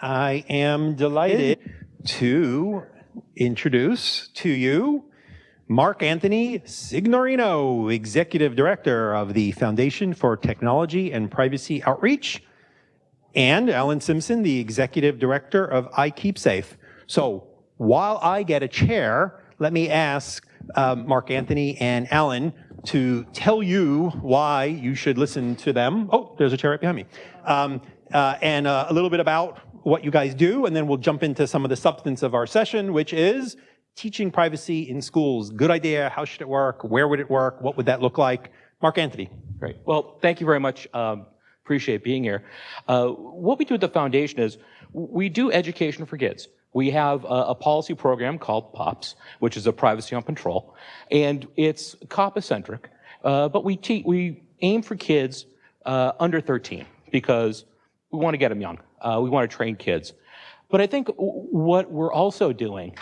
I am delighted to introduce to you Marc-Anthony Signorino, Executive Director of the Foundation for Technology and Privacy Outreach, and Alan Simpson, the Executive Director of iKeepSafe. So while I get a chair, let me ask Marc-Anthony and Alan to tell you why you should listen to them. Oh, there's a chair right behind me. And a little bit about what you guys do, and then we'll jump into some of the substance of our session, which is teaching privacy in schools. Good idea. How should it work? Where would it work? What would that look like? Marc-Anthony. Great. Well, thank you very much. Appreciate being here. What we do at the foundation is we do education for kids. We have a policy program called POPS, which is a privacy on patrol, and it's COPPA-centric, but we aim for kids under 13 because we want to get them young. We want to train kids. But I think what we're also doing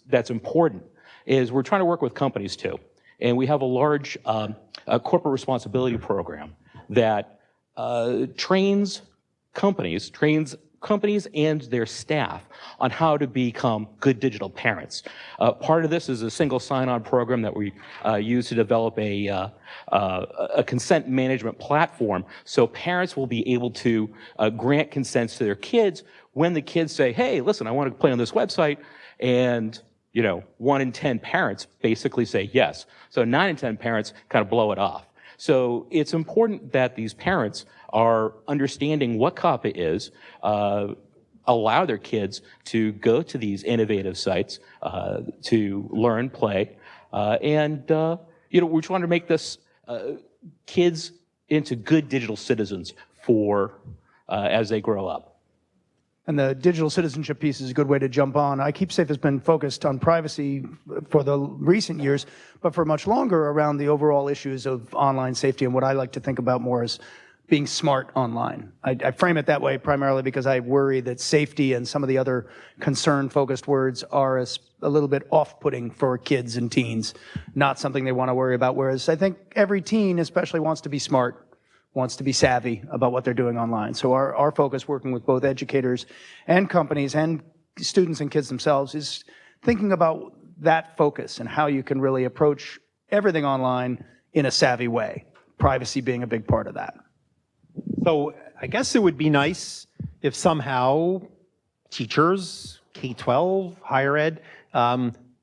that's important is we're trying to work with companies too. And we have a large corporate responsibility program that trains companies and their staff on how to become good digital parents. Part of this is a single sign-on program that we use to develop a consent management platform, so parents will be able to grant consents to their kids when the kids say, hey, listen, I want to play on this website, and 1 in 10 parents basically say yes. So 9 in 10 parents kind of blow it off. So it's important that these parents are understanding what COPPA is, allow their kids to go to these innovative sites to learn, play, and we're trying to make this kids into good digital citizens as they grow up. And the digital citizenship piece is a good way to jump on. iKeepSafe has been focused on privacy for the recent years, but for much longer around the overall issues of online safety and what I like to think about more as being smart online. I frame it that way primarily because I worry that safety and some of the other concern-focused words are a little bit off-putting for kids and teens, not something they want to worry about, whereas I think every teen especially wants to be smart, wants to be savvy about what they're doing online. So our focus, working with both educators and companies and students and kids themselves, is thinking about that focus and how you can really approach everything online in a savvy way, privacy being a big part of that. So I guess it would be nice if somehow teachers, K-12, higher ed,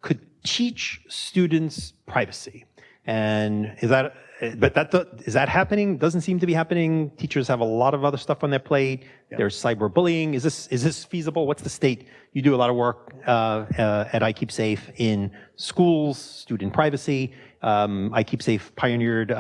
could teach students privacy. And is that happening? Doesn't seem to be happening. Teachers have a lot of other stuff on their plate. Yep. There's cyberbullying. Is this feasible? What's the state? You do a lot of work at iKeepSafe in schools, student privacy. iKeepSafe pioneered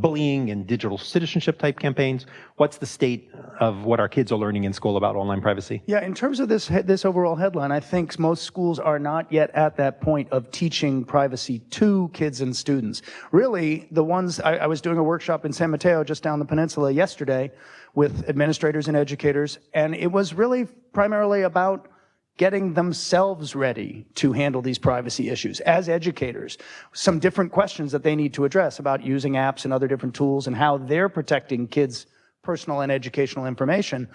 bullying and digital citizenship type campaigns. What's the state of what our kids are learning in school about online privacy? Yeah, in terms of this overall headline, I think most schools are not yet at that point of teaching privacy to kids and students. Really, the ones, I was doing a workshop in San Mateo just down the peninsula yesterday with administrators and educators, and it was really primarily about getting themselves ready to handle these privacy issues as educators. Some different questions that they need to address about using apps and other different tools and how they're protecting kids' personal and educational information.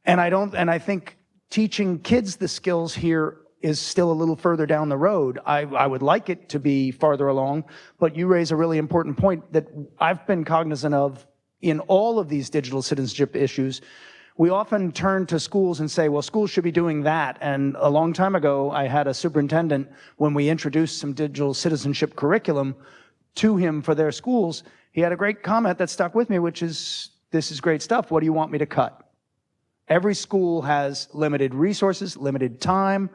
And I think teaching kids the skills here is still a little further down the road. I would like it to be farther along, but you raise a really important point that I've been cognizant of in all of these digital citizenship issues. We often turn to schools and say, well, schools should be doing that. And a long time ago, I had a superintendent, when we introduced some digital citizenship curriculum to him for their schools, he had a great comment that stuck with me, which is, this is great stuff. What do you want me to cut? Every school has limited resources, limited time,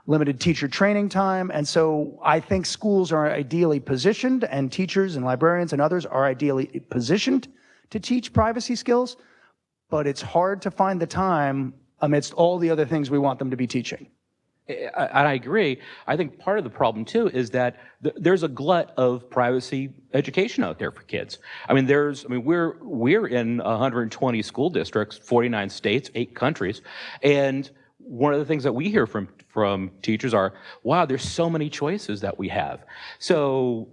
limited teacher training time. And so I think schools are ideally positioned, and teachers and librarians and others are ideally positioned to teach privacy skills. But it's hard to find the time amidst all the other things we want them to be teaching. And I agree. I think part of the problem too is that there's a glut of privacy education out there for kids. We're in 120 school districts, 49 states, 8 countries, and one of the things that we hear from teachers are, wow, there's so many choices that we have. So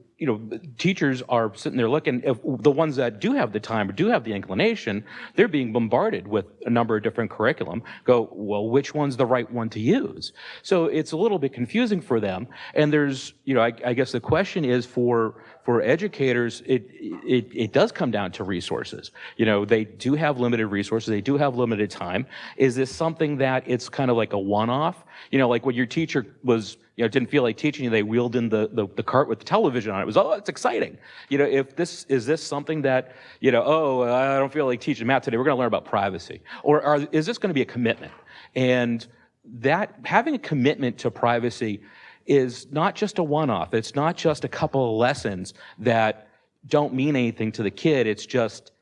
teachers are sitting there looking, if the ones that do have the time or do have the inclination, they're being bombarded with a number of different curriculum. Go, well, which one's the right one to use? So it's a little bit confusing for them. And there's, I guess the question is for educators, it does come down to resources. They do have limited resources. They do have limited time. Is this something that it's kind of like a one-off? Like when your teacher was, didn't feel like teaching you, they wheeled in the cart with the television on it. It was, it's exciting. Is this something that, I don't feel like teaching math today. We're going to learn about privacy. Or is this going to be a commitment? And that having a commitment to privacy is not just a one-off. It's not just a couple of lessons that don't mean anything to the kid. It's just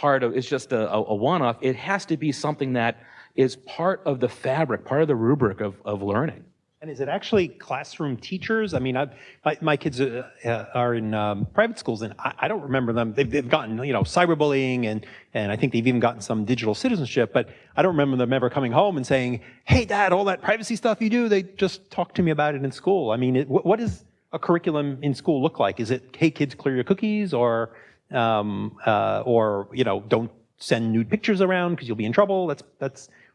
a one-off. It has to be something that is part of the fabric, part of the rubric of learning. And is it actually classroom teachers? I mean, my kids are in private schools, and I don't remember them. They've gotten, cyberbullying, and I think they've even gotten some digital citizenship, but I don't remember them ever coming home and saying, hey, Dad, all that privacy stuff you do, they just talk to me about it in school. I mean, what does a curriculum in school look like? Is it, hey, kids, clear your cookies, or don't send nude pictures around because you'll be in trouble?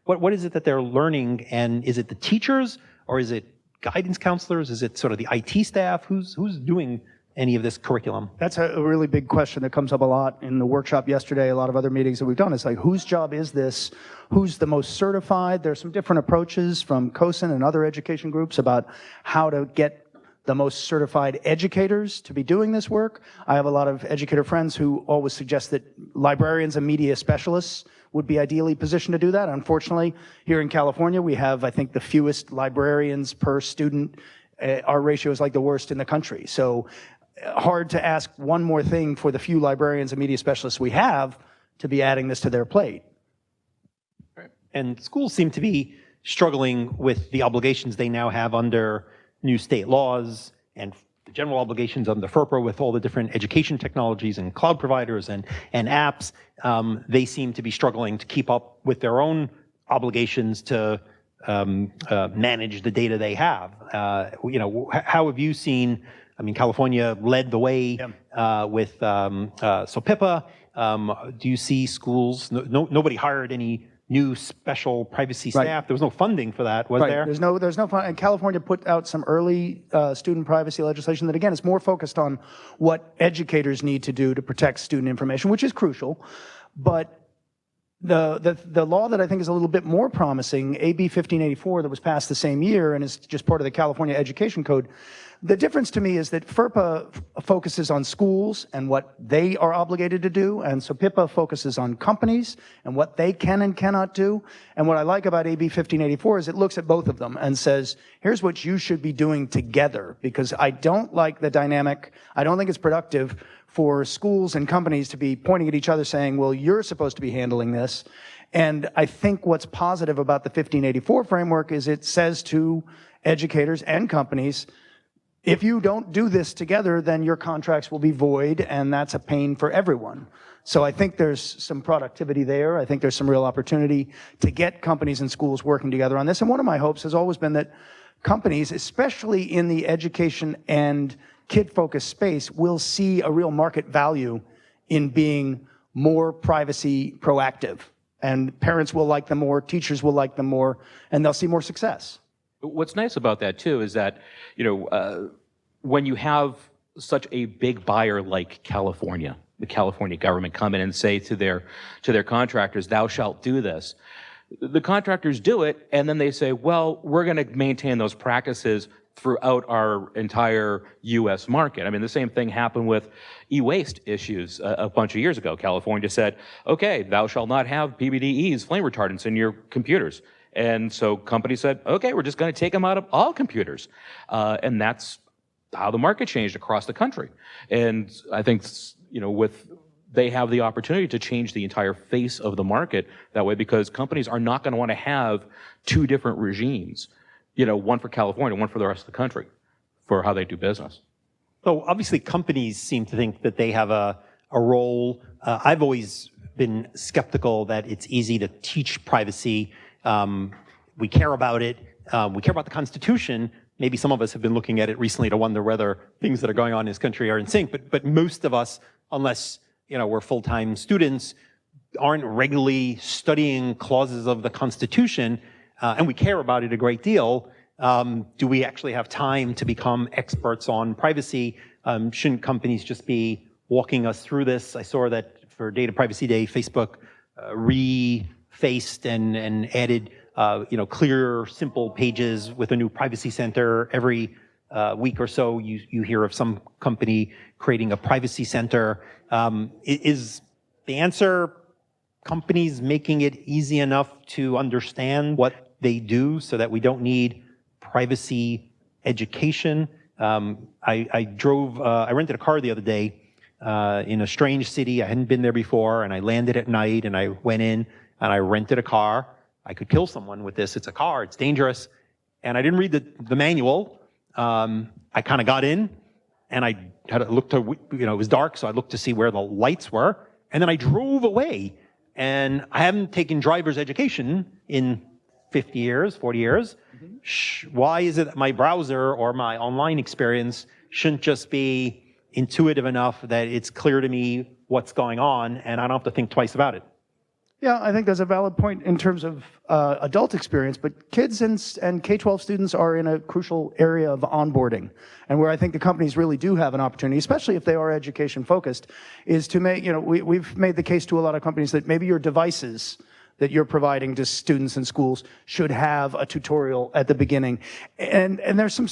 What is it that they're learning, and is it the teachers? Or is it guidance counselors? Is it sort of the IT staff? Who's doing any of this curriculum? That's a really big question that comes up a lot in the workshop yesterday, a lot of other meetings that we've done. It's like, whose job is this? Who's the most certified? There's some different approaches from COSIN and other education groups about how to get the most certified educators to be doing this work. I have a lot of educator friends who always suggest that librarians and media specialists would be ideally positioned to do that. Unfortunately, here in California, we have, I think, the fewest librarians per student. Our ratio is like the worst in the country. So hard to ask one more thing for the few librarians and media specialists we have to be adding this to their plate. And schools seem to be struggling with the obligations they now have under new state laws and the general obligations under FERPA with all the different education technologies and cloud providers and apps. They seem to be struggling to keep up with their own obligations to manage the data they have. How have you seen, California led the way with SOPIPA. Do you see schools, nobody hired any new special privacy staff? Right. There was no funding for that, was there? There's no fund. And California put out some early student privacy legislation that, again, is more focused on what educators need to do to protect student information, which is crucial. But the law that I think is a little bit more promising, AB 1584, that was passed the same year and is just part of the California Education Code. The difference to me is that FERPA focuses on schools and what they are obligated to do, and SOPIPA focuses on companies and what they can and cannot do. And what I like about AB 1584 is it looks at both of them and says, here's what you should be doing together, because I don't like the dynamic. I don't think it's productive for schools and companies to be pointing at each other saying, well, you're supposed to be handling this. And I think what's positive about the 1584 framework is it says to educators and companies, if you don't do this together, then your contracts will be void, and that's a pain for everyone. So I think there's some productivity there. I think there's some real opportunity to get companies and schools working together on this. And one of my hopes has always been that companies, especially in the education and kid-focused space, will see a real market value in being more privacy proactive. And parents will like them more, teachers will like them more, and they'll see more success. What's nice about that, too, is that, when you have such a big buyer like California, the California government come in and say to their contractors, thou shalt do this. The contractors do it, and then they say, well, we're going to maintain those practices throughout our entire U.S. market. The same thing happened with EWaste issues a bunch of years ago. California said, okay, thou shalt not have PBDEs, flame retardants, in your computers. And so companies said, okay, we're just going to take them out of all computers. And that's how the market changed across the country. And I think, they have the opportunity to change the entire face of the market that way, because companies are not going to want to have two different regimes, one for California, one for the rest of the country, for how they do business. So obviously companies seem to think that they have a role. I've always been skeptical that it's easy to teach privacy. We care about it. We care about the Constitution, maybe some of us have been looking at it recently to wonder whether things that are going on in this country are in sync, but most of us, unless we're full-time students, aren't regularly studying clauses of the Constitution, and we care about it a great deal. Do we actually have time to become experts on privacy? Shouldn't companies just be walking us through this? I saw that for Data Privacy Day, Facebook refaced and added clear, simple pages with a new privacy center. Every week or so, you hear of some company creating a privacy center. Is the answer companies making it easy enough to understand what they do so that we don't need privacy education? I rented a car the other day in a strange city. I hadn't been there before, and I landed at night, and I went in and I rented a car. I could kill someone with this. It's a car. It's dangerous. And I didn't read the manual. I kind of got in, and I had to look to, it was dark, so I looked to see where the lights were. And then I drove away. And I haven't taken driver's education in 50 years, 40 years. Why is it that my browser or my online experience shouldn't just be intuitive enough that it's clear to me what's going on and I don't have to think twice about it? Yeah, I think that's a valid point in terms of adult experience, but kids and K-12 students are in a crucial area of onboarding, and where I think the companies really do have an opportunity, especially if they are education focused, is to make, we've made the case to a lot of companies that maybe your devices that you're providing to students in schools should have a tutorial at the beginning. And there's some,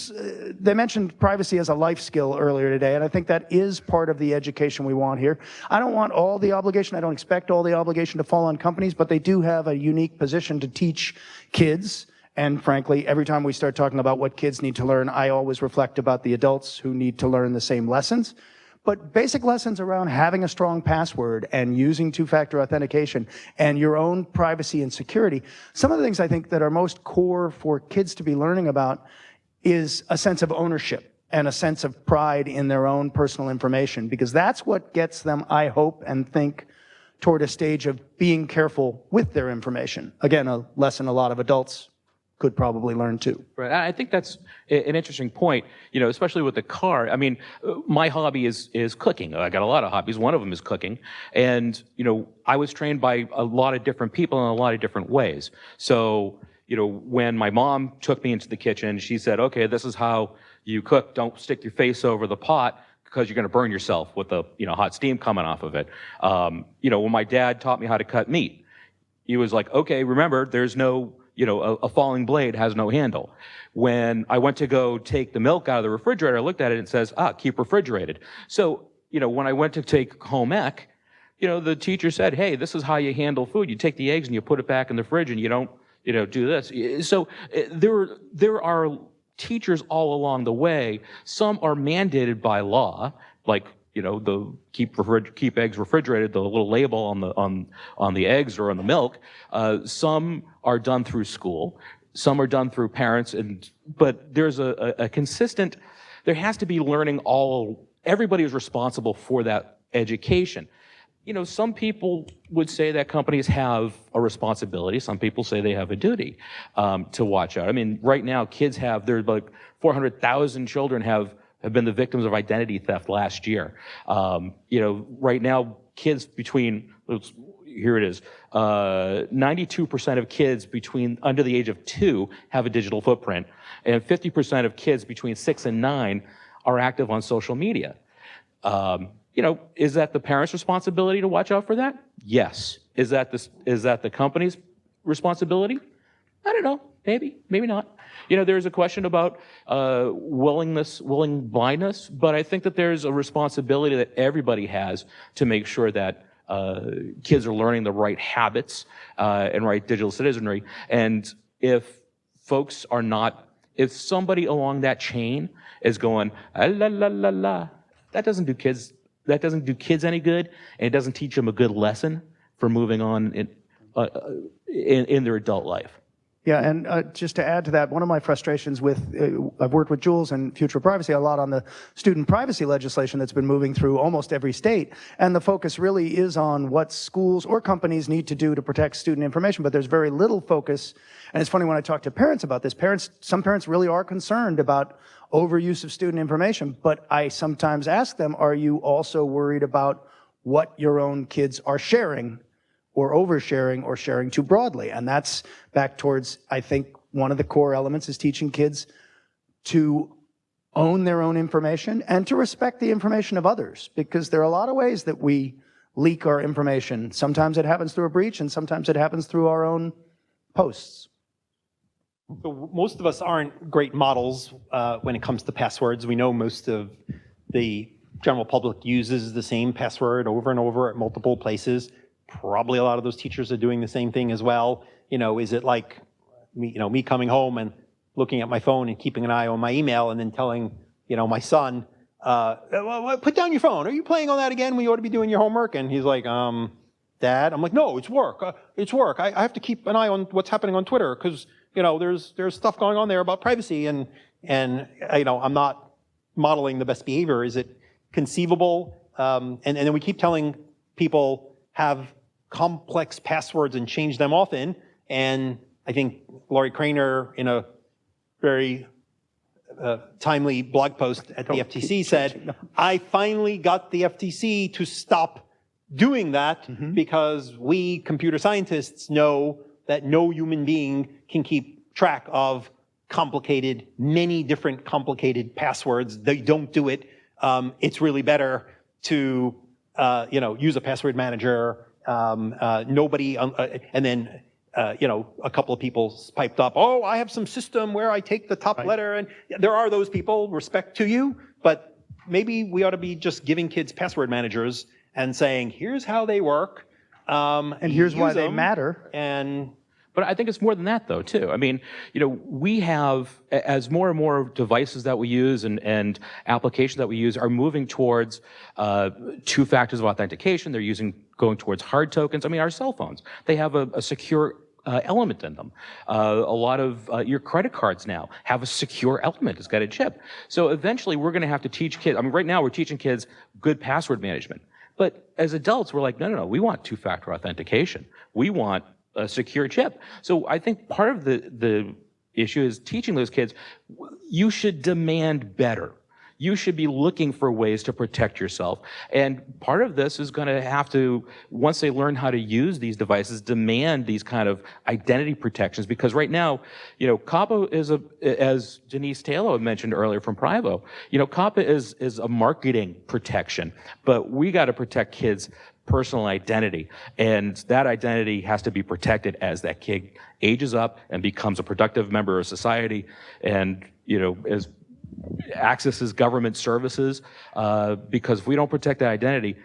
they mentioned privacy as a life skill earlier today, and I think that is part of the education we want here. I don't want all the obligation, I don't expect all the obligation to fall on companies, but they do have a unique position to teach kids. And frankly, every time we start talking about what kids need to learn, I always reflect about the adults who need to learn the same lessons. But basic lessons around having a strong password and using two-factor authentication and your own privacy and security. Some of the things I think that are most core for kids to be learning about is a sense of ownership and a sense of pride in their own personal information, because that's what gets them, I hope and think, toward a stage of being careful with their information. Again, a lesson a lot of adults could probably learn too. Right. I think that's an interesting point, especially with the car. I mean, my hobby is cooking. I got a lot of hobbies. One of them is cooking. And, I was trained by a lot of different people in a lot of different ways. So, when my mom took me into the kitchen, she said, okay, this is how you cook. Don't stick your face over the pot because you're going to burn yourself with the, hot steam coming off of it. When my dad taught me how to cut meat, he was like, okay, remember, there's no, a falling blade has no handle. When I went to go take the milk out of the refrigerator, I looked at it and it says, keep refrigerated. So, when I went to take home ec, the teacher said, hey, this is how you handle food. You take the eggs and you put it back in the fridge and you don't, do this. So there are teachers all along the way. Some are mandated by law, like, the keep eggs refrigerated, the little label on the eggs or on the milk. Some are done through school. Some are done through parents. But there's a consistent, there has to be learning everybody is responsible for that education. Some people would say that companies have a responsibility. Some people say they have a duty to watch out. I mean, right now, there's like 400,000 children have been the victims of identity theft last year. Right now, kids here it is, 92% of kids under the age of 2 have a digital footprint, and 50% of kids between 6 and 9 are active on social media. Is that the parents' responsibility to watch out for that? Yes. Is that the company's responsibility? I don't know. Maybe not. There's a question about willing blindness, but I think that there's a responsibility that everybody has to make sure that kids are learning the right habits and right digital citizenry. And if somebody along that chain is going, la la la la, that doesn't do kids any good, and it doesn't teach them a good lesson for moving on in their adult life. Yeah, and just to add to that, one of my frustrations with, I've worked with Jules and Future Privacy a lot on the student privacy legislation that's been moving through almost every state, and the focus really is on what schools or companies need to do to protect student information, but there's very little focus, and it's funny when I talk to parents about this, some parents really are concerned about overuse of student information, but I sometimes ask them, are you also worried about what your own kids are sharing or oversharing or sharing too broadly? And that's back towards, I think, one of the core elements is teaching kids to own their own information and to respect the information of others, because there are a lot of ways that we leak our information. Sometimes it happens through a breach, and sometimes it happens through our own posts. So most of us aren't great models when it comes to passwords. We know most of the general public uses the same password over and over at multiple places. Probably a lot of those teachers are doing the same thing as well. You know, is it like me coming home and looking at my phone and keeping an eye on my email and then telling, my son, well, put down your phone. Are you playing on that again when you ought to be doing your homework? And he's like, Dad. I'm like, no, it's work. It's work. I have to keep an eye on what's happening on Twitter because, there's stuff going on there about privacy and I'm not modeling the best behavior. Is it conceivable? And then we keep telling people have complex passwords and change them often. And I think Laurie Craner, in a very timely blog post at the FTC, said, I finally got the FTC to stop doing that because we computer scientists know that no human being can keep track of many different complicated passwords. They don't do it. It's really better to use a password manager. Nobody, and then, a couple of people piped up, oh, I have some system where I take the top letter, and there are those people, respect to you, but maybe we ought to be just giving kids password managers and saying, here's how they work. And here's why they matter. But I think it's more than that, though, too. I mean, we have, as more and more devices that we use and applications that we use are moving towards 2 factors of authentication. They're going towards hard tokens. I mean, our cell phones, they have a secure element in them. A lot of your credit cards now have a secure element. It's got a chip. So eventually we're going to have to teach kids. I mean, right now we're teaching kids good password management. But as adults, we're like, no, we want 2-factor authentication. We want a secure chip. So I think part of the issue is teaching those kids, you should demand better. You should be looking for ways to protect yourself. And part of this is going to have to, once they learn how to use these devices, demand these kind of identity protections. Because right now, COPPA is as Denise Taylor mentioned earlier from Privo, COPPA is a marketing protection, but we got to protect kids' personal identity. And that identity has to be protected as that kid ages up and becomes a productive member of society and, as accesses government services, because if we don't protect that identity,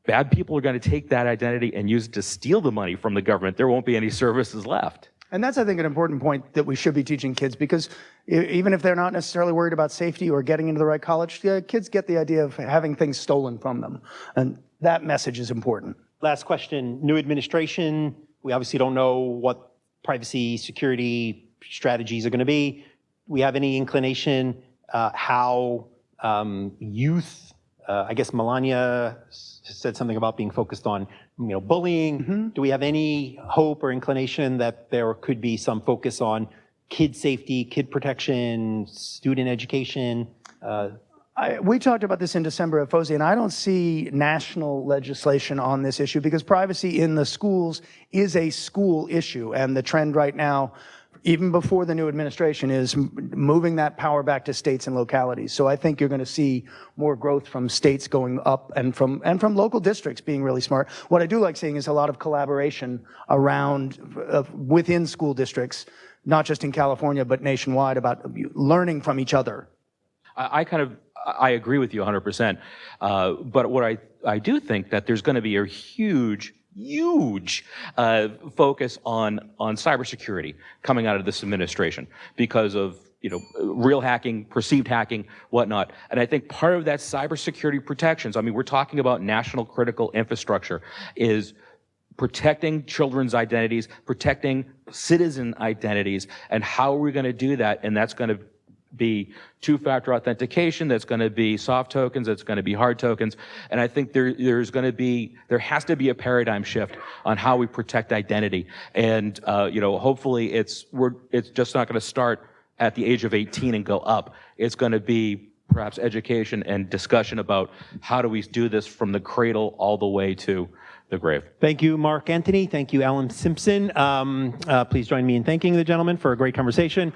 bad people are going to take that identity and use it to steal the money from the government. There won't be any services left. And that's, I think, an important point that we should be teaching kids, because even if they're not necessarily worried about safety or getting into the right college, kids get the idea of having things stolen from them. And that message is important. Last question, new administration. We obviously don't know what privacy security strategies are going to be. We have any inclination how youth, I guess Melania said something about being focused on, bullying. Do we have any hope or inclination that there could be some focus on kid safety, kid protection, student education? We talked about this in December at FOSI, and I don't see national legislation on this issue because privacy in the schools is a school issue, and the trend right now, even before the new administration, is moving that power back to states and localities. So I think you're going to see more growth from states going up and from local districts being really smart. What I do like seeing is a lot of collaboration around within school districts, not just in California but nationwide, about learning from each other. I agree with you 100%. But what I do think that there's going to be a huge focus on cybersecurity coming out of this administration because of real hacking, perceived hacking, whatnot. And I think part of that cybersecurity protections, I mean, we're talking about national critical infrastructure, is protecting children's identities, protecting citizen identities, and how are we going to do that? And that's going to be two-factor authentication, that's going to be soft tokens, that's going to be hard tokens, and I think there has to be a paradigm shift on how we protect identity, and hopefully it's just not going to start at the age of 18 and go up. It's going to be perhaps education and discussion about how do we do this from the cradle all the way to the grave. Thank you, Marc-Anthony. Thank you, Alan Simpson. Please join me in thanking the gentleman for a great conversation.